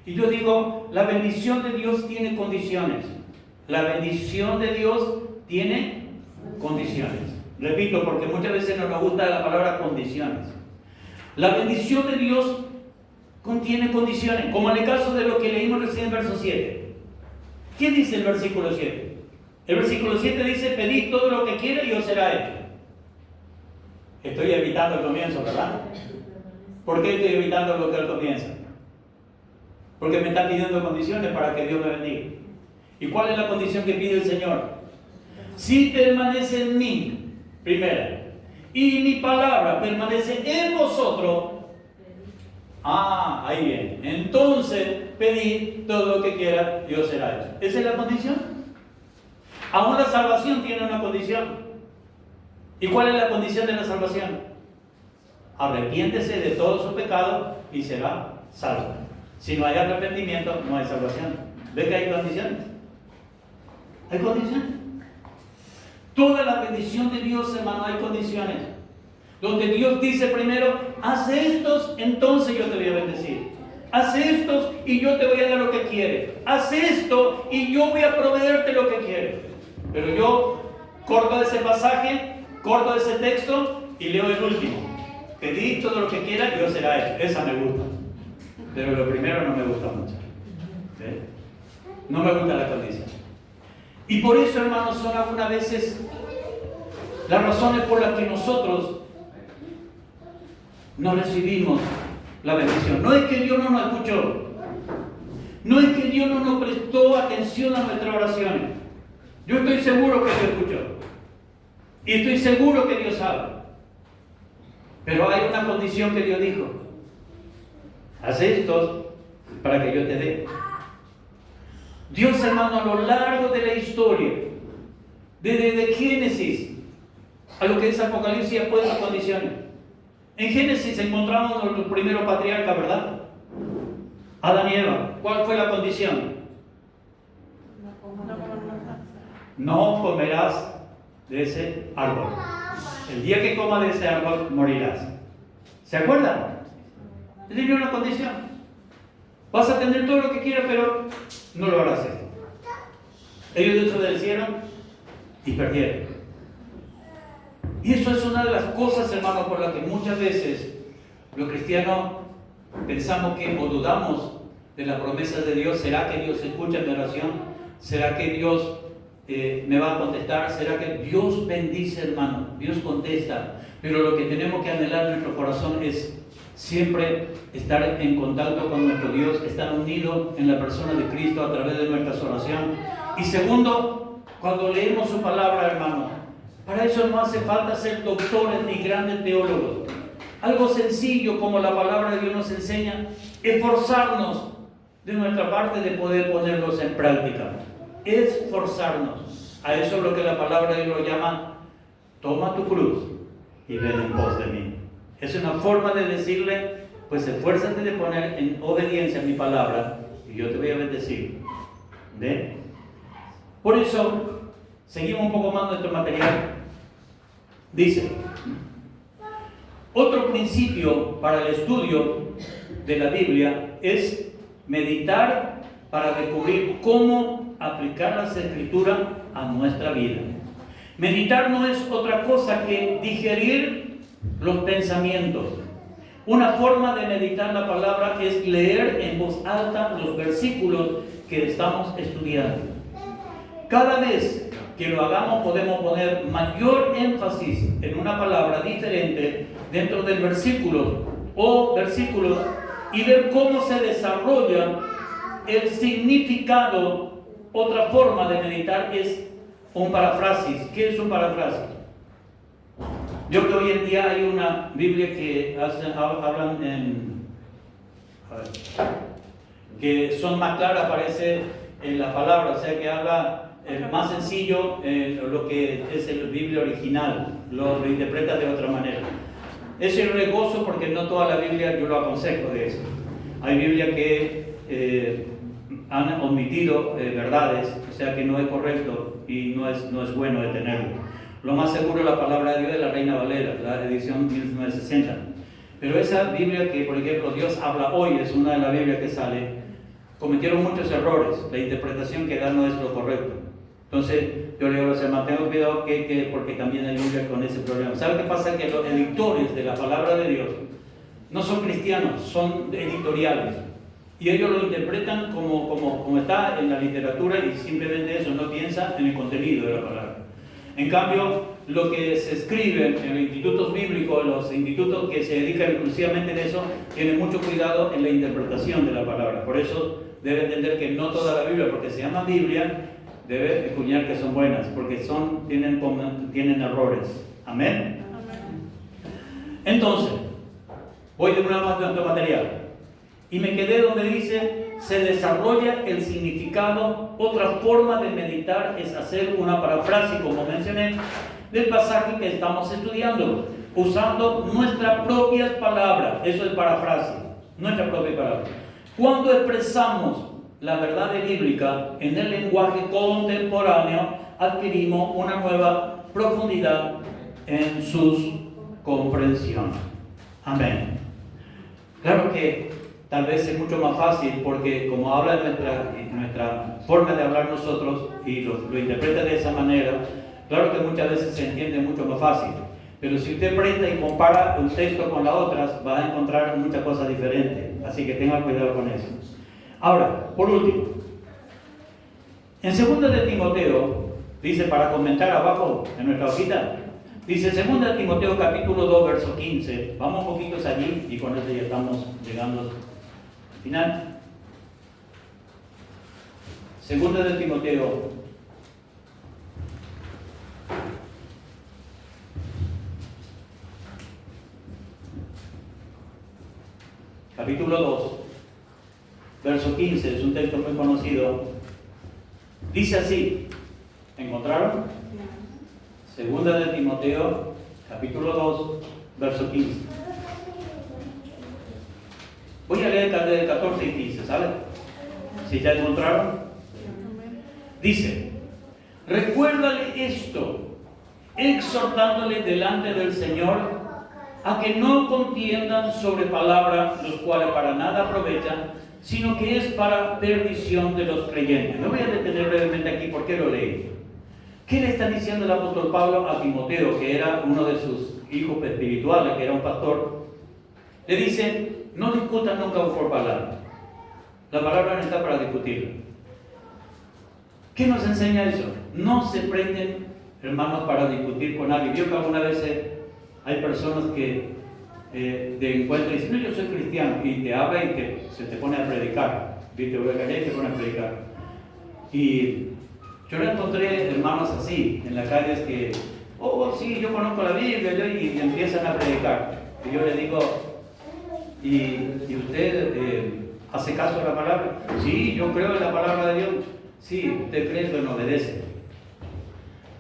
Y yo digo, la bendición de Dios tiene condiciones. La bendición de Dios tiene condiciones. Repito, porque muchas veces no nos gusta la palabra condiciones. La bendición de Dios contiene condiciones, como en el caso de lo que leímos recién en verso 7. ¿Qué dice el versículo 7? El versículo 7 dice, pedid todo lo que quiera y os será hecho. Estoy evitando el comienzo, ¿verdad? ¿Por qué estoy evitando lo que él comienza? Porque me está pidiendo condiciones para que Dios me bendiga. ¿Y cuál es la condición que pide el Señor? Si permanece en mí, primera, y mi palabra permanece en vosotros, ahí viene. Entonces pedid todo lo que quiera y os será hecho. ¿Esa es la condición? Aún la salvación tiene una condición. ¿Y cuál es la condición de la salvación? Arrepiéntese de todos sus pecados y será salvo. Si no hay arrepentimiento, no hay salvación. ¿Ve que hay condiciones? ¿Hay condiciones? Toda la bendición de Dios, hermano, hay condiciones. Donde Dios dice primero, haz estos, entonces yo te voy a bendecir. Haz estos y yo te voy a dar lo que quieres. Haz esto y yo voy a proveerte lo que quieres. Pero yo corto ese pasaje, corto ese texto y leo el último. Pedid todo lo que quiera y os será hecho. Esa me gusta. Pero lo primero no me gusta mucho. ¿Sí? No me gusta la condición. Y por eso, hermanos, son algunas veces las razones por las que nosotros no recibimos la bendición. No es que Dios no nos escuchó. No es que Dios no nos prestó atención a nuestras oraciones. Yo estoy seguro que Dios escuchó. Y estoy seguro que Dios sabe. Pero hay una condición que Dios dijo. Haz esto para que yo te dé. Dios, hermano, a lo largo de la historia, desde Génesis a lo que es Apocalipsis, ha puesto condiciones. En Génesis encontramos los primeros patriarcas, ¿verdad? Adán y Eva. ¿Cuál fue la condición? No comerás de ese árbol. El día que comas de ese árbol morirás. ¿Se acuerdan? Tenía una condición. Vas a tener todo lo que quieras, pero no lo harás esto. Ellos desobedecieron y perdieron. Y eso es una de las cosas, hermanos, por las que muchas veces los cristianos pensamos que o dudamos de las promesas de Dios. ¿Será que Dios escucha mi oración? ¿Será que Dios me va a contestar? ¿Será que Dios bendice, hermano? Dios contesta. Pero lo que tenemos que anhelar en nuestro corazón es siempre estar en contacto con nuestro Dios, estar unido en la persona de Cristo a través de nuestras oraciones. Y segundo, cuando leemos su palabra, hermano, Para eso no hace falta ser doctores ni grandes teólogos. Algo sencillo como la palabra de Dios nos enseña, esforzarnos de nuestra parte de poder ponerlos en práctica. Esforzarnos. A eso es lo que la palabra de Dios lo llama, toma tu cruz y ven en pos de mí. Es una forma de decirle, pues esfuérzate de poner en obediencia mi palabra y yo te voy a bendecir. ¿Ve? Por eso, seguimos un poco más nuestro material. Dice, otro principio para el estudio de la Biblia es meditar para descubrir cómo aplicar las Escrituras a nuestra vida. Meditar no es otra cosa que digerir los pensamientos. Una forma de meditar la palabra es leer en voz alta los versículos que estamos estudiando. Cada vez que lo hagamos podemos poner mayor énfasis en una palabra diferente dentro del versículo o versículos y ver cómo se desarrolla el significado. Otra forma de meditar es un paráfrasis. ¿Qué es un paráfrasis? Yo creo que hoy en día hay una Biblia que hablan que son más claras, aparece en la palabra, o sea que habla más sencillo lo que es el Biblia original, lo interpreta de otra manera. Eso yo le gozo porque no toda la Biblia yo lo aconsejo de eso. Hay Biblia que han omitido verdades, o sea que no es correcto y no es bueno de tenerlo. Lo más seguro es la palabra de Dios de la Reina Valera, la edición 1960. Pero esa Biblia que, por ejemplo, Dios habla hoy, es una de las Biblias que sale, cometieron muchos errores. La interpretación que da no es lo correcto. Entonces, yo le digo a los hermanos, tengo cuidado porque también hay Biblia con ese problema. ¿Sabe qué pasa? Que los editores de la palabra de Dios no son cristianos, son editoriales. Y ellos lo interpretan como está en la literatura y simplemente eso, no piensa en el contenido de la palabra. En cambio, lo que se escribe en los institutos bíblicos, los institutos que se dedican exclusivamente a eso, tienen mucho cuidado en la interpretación de la palabra. Por eso debe entender que no toda la Biblia, porque se llama Biblia, debe escuchar que son buenas, porque tienen errores. ¿Amén? Entonces, voy de nuevo a nuestro material. Y me quedé donde dice, se desarrolla el significado. Otra forma de meditar es hacer una paráfrasis, como mencioné, del pasaje que estamos estudiando, usando nuestras propias palabras. Eso es paráfrasis, nuestra propia palabra. Cuando expresamos la verdad bíblica en el lenguaje contemporáneo, adquirimos una nueva profundidad en su comprensión. Amén. Claro que tal vez es mucho más fácil porque como habla nuestra forma de hablar nosotros y lo interpreta de esa manera, claro que muchas veces se entiende mucho más fácil. Pero si usted presta y compara un texto con las otras, va a encontrar muchas cosas diferentes. Así que tenga cuidado con eso. Ahora, por último, en 2 de Timoteo, dice para comentar abajo en nuestra hojita, dice 2 de Timoteo capítulo 2, verso 15. Vamos un poquito allí y con eso ya estamos llegando al final. 2 de Timoteo capítulo 2, verso 15, es un texto muy conocido. Dice así, ¿encontraron? 2 de Timoteo, capítulo 2, verso 15. Voy a leer del 14 y 15, ¿sabe? Si ya encontraron. Dice, recuérdale esto, exhortándole delante del Señor, a que no contiendan sobre palabras, los cuales para nada aprovechan, sino que es para perdición de los creyentes. Me voy a detener brevemente aquí porque lo leí. ¿Qué le está diciendo el apóstol Pablo a Timoteo, que era uno de sus hijos espirituales, que era un pastor? Le dice, no discutan nunca por palabra. La palabra no está para discutirla. ¿Qué nos enseña eso? No se prenden, hermanos, para discutir con alguien. Vio que algunas veces hay personas que de encuentro dicen, no, yo soy cristiano, y te habla y se te pone a predicar. Viste, voy a caer y te pone a predicar. Y yo le encontré hermanos así en las calles que Oh, sí, yo conozco la Biblia, y empiezan a predicar. Y yo les digo, ¿y usted hace caso a la palabra? Sí, yo creo en la palabra de Dios. Sí, usted cree, pero no obedece.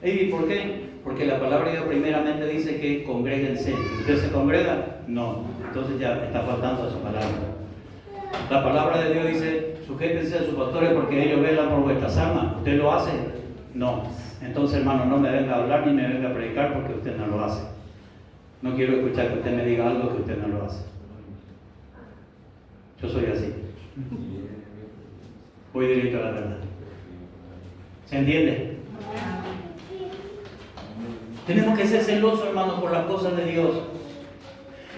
¿Y por qué? Porque la palabra de Dios primeramente dice que congréguense. ¿Usted se congrega? No. Entonces ya está faltando a su palabra. La palabra de Dios dice, sujétense a sus pastores porque ellos velan por vuestras almas. ¿Usted lo hace? No. Entonces, hermano, no me venga a hablar ni me venga a predicar porque usted no lo hace. No quiero escuchar que usted me diga algo que usted no lo hace. Yo soy así. Voy directo a la verdad. ¿Se entiende? Tenemos que ser celosos, hermanos, por las cosas de Dios.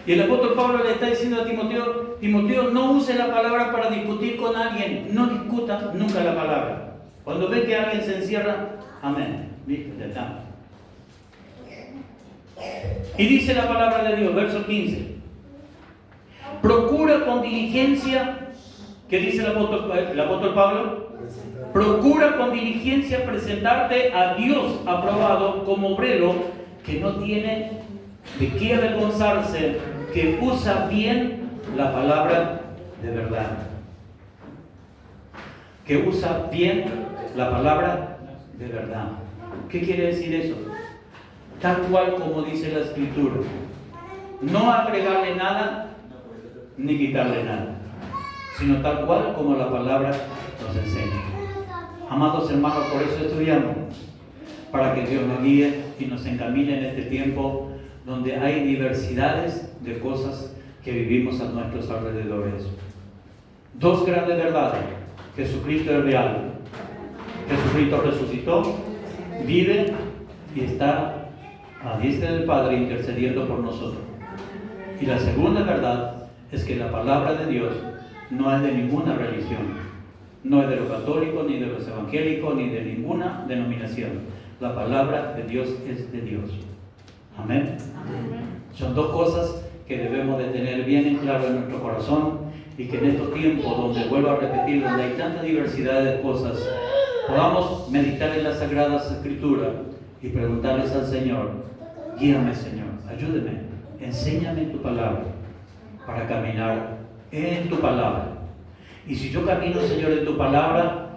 Y el apóstol Pablo le está diciendo a Timoteo, Timoteo, no use la palabra para discutir con alguien. No discuta nunca la palabra. Cuando ve que alguien se encierra, amén. Listo, ya está. Y dice la palabra de Dios, verso 15. Procura con diligencia, ¿qué dice el apóstol Pablo? Procura con diligencia presentarte a Dios aprobado como obrero que no tiene de qué avergonzarse, que usa bien la palabra de verdad. Que usa bien la palabra de verdad. ¿Qué quiere decir eso? Tal cual como dice la Escritura. No agregarle nada ni quitarle nada, sino tal cual como la palabra nos enseña. Amados hermanos, por eso estudiamos, para que Dios nos guíe y nos encamine en este tiempo donde hay diversidades de cosas que vivimos a nuestros alrededores. Dos grandes verdades: Jesucristo es real, Jesucristo resucitó, vive y está a diestra del Padre intercediendo por nosotros. Y la segunda verdad es que la palabra de Dios no es de ninguna religión, no es de los católicos, ni de los evangélicos, ni de ninguna denominación. La palabra de Dios es de Dios. Amén. Son dos cosas que debemos de tener bien en claro en nuestro corazón, y que en estos tiempos donde, vuelvo a repetir, donde hay tanta diversidad de cosas, podamos meditar en las Sagradas Escrituras y preguntarles al Señor: guíame, Señor, ayúdeme, enséñame tu palabra para caminar en tu palabra. Y si yo camino, Señor, en tu palabra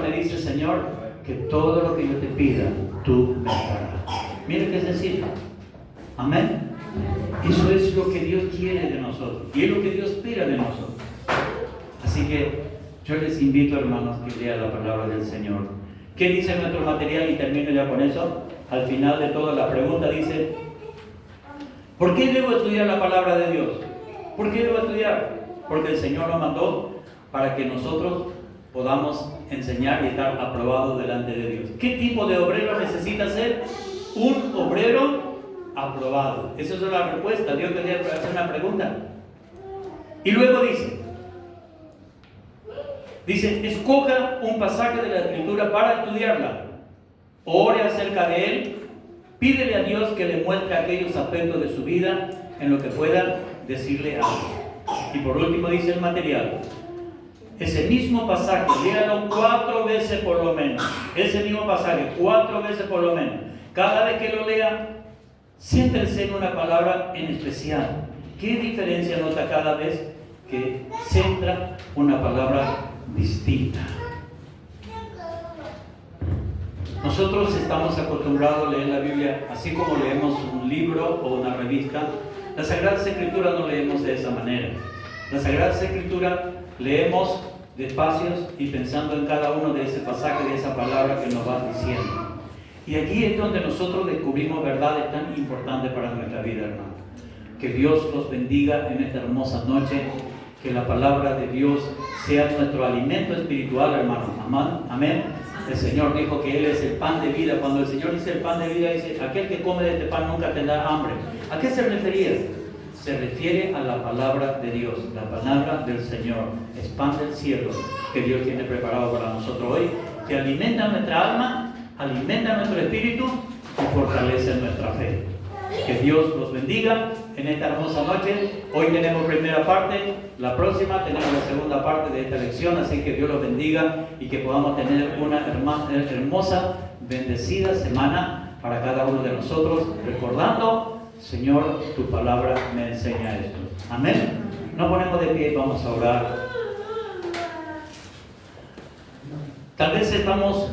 me dice, Señor, que todo lo que yo te pida, tú me darás. Mire qué sencillo. Amén. Eso es lo que Dios quiere de nosotros y es lo que Dios espera de nosotros. Así que yo les invito, hermanos, que lean la palabra del Señor. ¿Qué dice nuestro material? Y termino ya con eso. Al final de toda la pregunta dice: ¿por qué debo estudiar la palabra de Dios? ¿Por qué debo estudiar? Porque el Señor nos mandó para que nosotros podamos enseñar y estar aprobados delante de Dios. ¿Qué tipo de obrero necesita ser? Un obrero aprobado. Esa es la respuesta. Dios quería hacer una pregunta. Y luego dice, escoja un pasaje de la Escritura para estudiarla. Ore acerca de él. Pídele a Dios que le muestre aquellos aspectos de su vida en lo que pueda decirle algo. Y por último dice el material: ese mismo pasaje, léalo 4 veces por lo menos. Ese mismo pasaje, 4 veces por lo menos. Cada vez que lo lea, céntrese en una palabra en especial. ¿Qué diferencia nota cada vez que centra una palabra distinta? Nosotros estamos acostumbrados a leer la Biblia así como leemos un libro o una revista. Las Sagradas Escrituras no leemos de esa manera. Las Sagradas Escrituras leemos despacios y pensando en cada uno de ese pasaje, de esa palabra que nos va diciendo. Y aquí es donde nosotros descubrimos verdades tan importantes para nuestra vida, hermano. Que Dios los bendiga en esta hermosa noche. Que la palabra de Dios sea nuestro alimento espiritual, hermano. Amén. El Señor dijo que Él es el pan de vida. Cuando el Señor dice el pan de vida, dice: aquel que come de este pan nunca tendrá hambre. ¿A qué se refería? Se refiere a la palabra de Dios, la palabra del Señor. Es pan del cielo que Dios tiene preparado para nosotros hoy, que alimenta nuestra alma, alimenta nuestro espíritu y fortalece nuestra fe. Que Dios los bendiga en esta hermosa noche. Hoy tenemos primera parte, la próxima tenemos la segunda parte de esta lección, así que Dios los bendiga y que podamos tener una hermosa, bendecida semana para cada uno de nosotros, recordando, Señor, tu palabra me enseña esto. Amén. Nos ponemos de pie y vamos a orar. Tal vez estamos